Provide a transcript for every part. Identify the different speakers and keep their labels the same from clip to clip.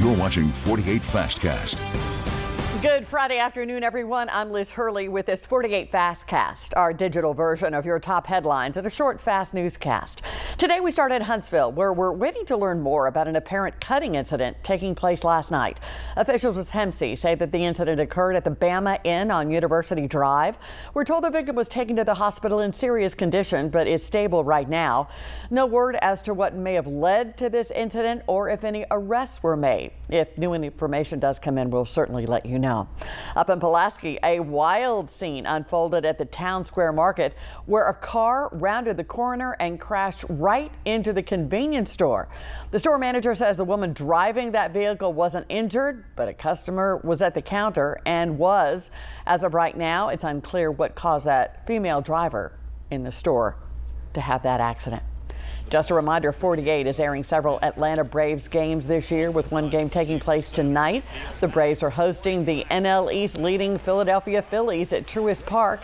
Speaker 1: You're watching 48 Fastcast.
Speaker 2: Good Friday afternoon, everyone. I'm Liz Hurley with this 48 Fastcast, our digital version of your top headlines and a short, fast newscast. Today we start at Huntsville, where we're waiting to learn more about an apparent cutting incident taking place last night. Officials with HEMC say that the incident occurred at the Bama Inn on University Drive. We're told the victim was taken to the hospital in serious condition, but is stable right now. No word as to what may have led to this incident or if any arrests were made. If new information does come in, we'll certainly let you know. Up in Pulaski, a wild scene unfolded at the Town Square Market where a car rounded the corner and crashed right into the convenience store. The store manager says the woman driving that vehicle wasn't injured, but a customer was at the counter and was. As of right now, it's unclear what caused that female driver in the store to have that accident. Just a reminder, 48 is airing several Atlanta Braves games this year, with one game taking place tonight. The Braves are hosting the NL East leading Philadelphia Phillies at Truist Park.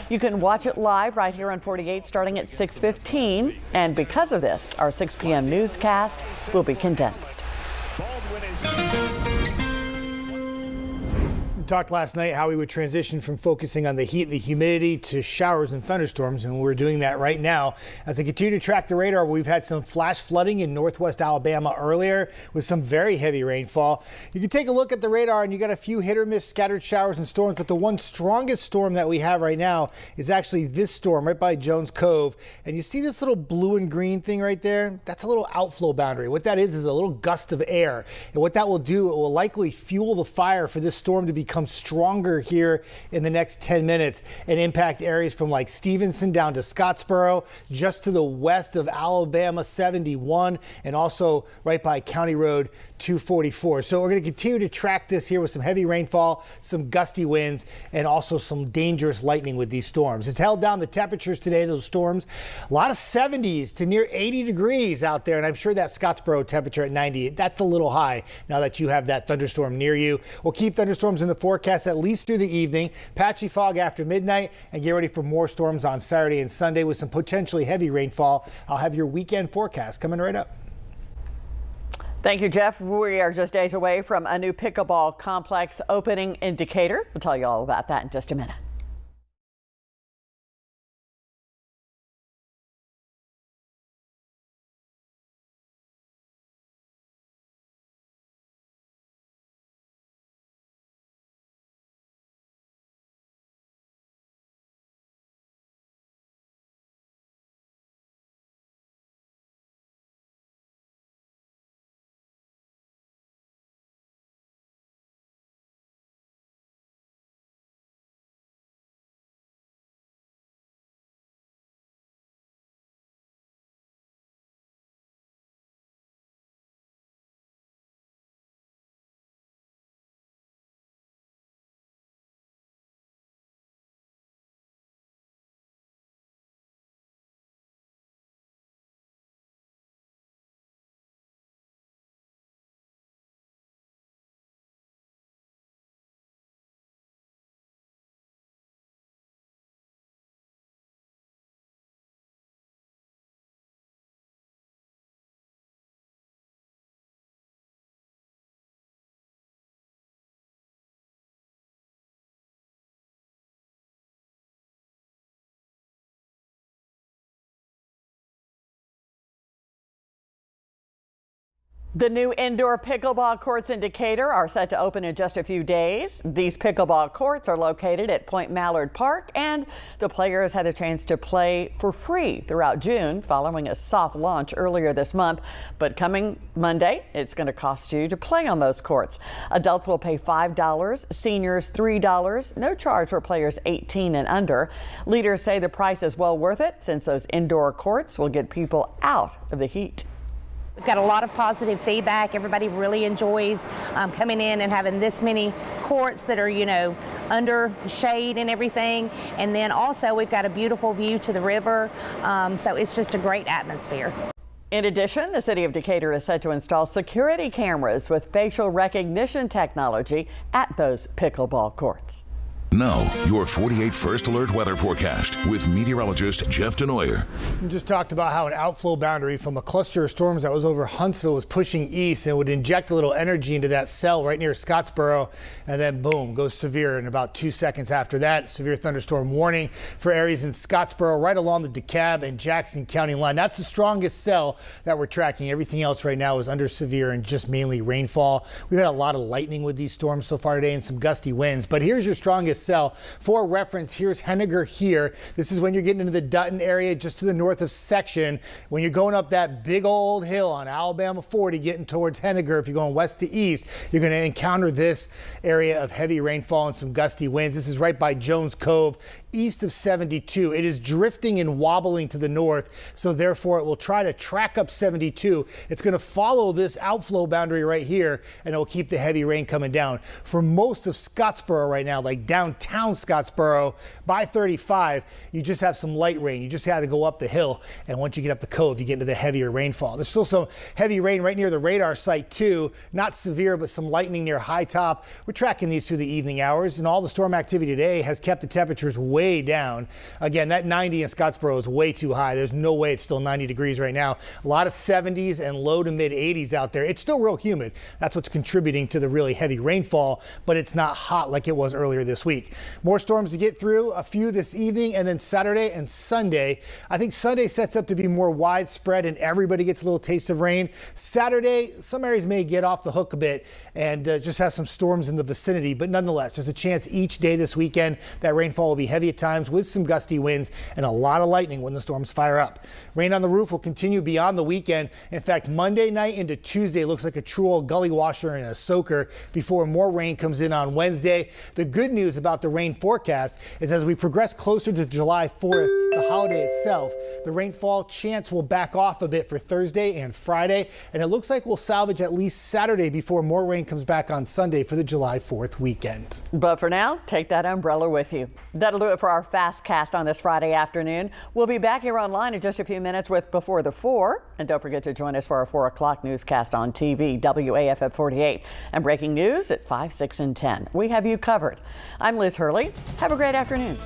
Speaker 2: You can watch it live right here on 48 starting at 6:15. And because of this, our 6 p.m. newscast will be condensed.
Speaker 3: Talked last night how we would transition from focusing on the heat and the humidity to showers and thunderstorms, and we're doing that right now. As I continue to track the radar, we've had some flash flooding in northwest Alabama earlier with some very heavy rainfall. You can take a look at the radar and you got a few hit or miss scattered showers and storms, but the one strongest storm that we have right now is actually this storm right by Jones Cove. And you see this little blue and green thing right there? That's a little outflow boundary. What that is a little gust of air. And what that will do, it will likely fuel the fire for this storm to become stronger here in the next 10 minutes and impact areas from like Stevenson down to Scottsboro, just to the west of Alabama 71, and also right by County Road 244. So we're going to continue to track this here with some heavy rainfall, some gusty winds, and also some dangerous lightning with these storms. It's held down the temperatures today, those storms. A lot of 70s to near 80 degrees out there, and I'm sure that Scottsboro temperature at 90, that's a little high now that you have that thunderstorm near you. We'll keep thunderstorms in the forecast at least through the evening, patchy fog after midnight, and get ready for more storms on Saturday and Sunday with some potentially heavy rainfall. I'll have your weekend forecast coming right up.
Speaker 2: Thank you, Jeff. We are just days away from a new pickleball complex opening in Decatur. We'll tell you all about that in just a minute. The new indoor pickleball courts in Decatur are set to open in just a few days. These pickleball courts are located at Point Mallard Park, and the players had a chance to play for free throughout June following a soft launch earlier this month. But coming Monday, it's going to cost you to play on those courts. Adults will pay $5, seniors $3, no charge for players 18 and under. Leaders say the price is well worth it since those indoor courts will get people out of the heat.
Speaker 4: We've got a lot of positive feedback. Everybody really enjoys coming in and having this many courts that are, under shade and everything. And then also we've got a beautiful view to the river. So it's just a great atmosphere.
Speaker 2: In addition, the city of Decatur is set to install security cameras with facial recognition technology at those pickleball courts.
Speaker 1: Now, your 48 First Alert weather forecast with meteorologist Jeff Denoyer.
Speaker 3: We just talked about how an outflow boundary from a cluster of storms that was over Huntsville was pushing east and would inject a little energy into that cell right near Scottsboro, and then boom, goes severe in about 2 seconds after that. Severe thunderstorm warning for areas in Scottsboro right along the DeKalb and Jackson County line. That's the strongest cell that we're tracking. Everything else right now is under severe and just mainly rainfall. We've had a lot of lightning with these storms so far today and some gusty winds, but here's your strongest cell. For reference, here's Henniger here. This is when you're getting into the Dutton area just to the north of Section. When you're going up that big old hill on Alabama 40 getting towards Henniger, if you're going west to east, you're going to encounter this area of heavy rainfall and some gusty winds. This is right by Jones Cove, east of 72. It is drifting and wobbling to the north, so therefore it will try to track up 72. It's going to follow this outflow boundary right here, and it will keep the heavy rain coming down. For most of Scottsboro right now, like downtown Scottsboro, by 35, you just have some light rain. You just had to go up the hill, and once you get up the cove, you get into the heavier rainfall. There's still some heavy rain right near the radar site too. Not severe, but some lightning near High Top. We're tracking these through the evening hours, and all the storm activity today has kept the temperatures way down. Again, that 90 in Scottsboro is way too high. There's no way it's still 90 degrees right now. A lot of 70s and low to mid 80s out there. It's still real humid. That's what's contributing to the really heavy rainfall, but it's not hot like it was earlier this week. More storms to get through, a few this evening, and then Saturday and Sunday. I think Sunday sets up to be more widespread and everybody gets a little taste of rain. Saturday, some areas may get off the hook a bit and just have some storms in the vicinity, but nonetheless, there's a chance each day this weekend that rainfall will be heavy at times with some gusty winds and a lot of lightning when the storms fire up. Rain on the roof will continue beyond the weekend. In fact, Monday night into Tuesday looks like a true old gully washer and a soaker before more rain comes in on Wednesday. The good news about the rain forecast is as we progress closer to July 4th, the holiday itself, the rainfall chance will back off a bit for Thursday and Friday, and it looks like we'll salvage at least Saturday before more rain comes back on Sunday for the July 4th weekend.
Speaker 2: But for now, take that umbrella with you. That'll do it for our Fast Cast on this Friday afternoon. We'll be back here online in just a few minutes with Before the 4. And don't forget to join us for our 4 o'clock newscast on TV, WAFF at 48. And breaking news at 5, 6, and 10. We have you covered. I'm Liz Hurley. Have a great afternoon.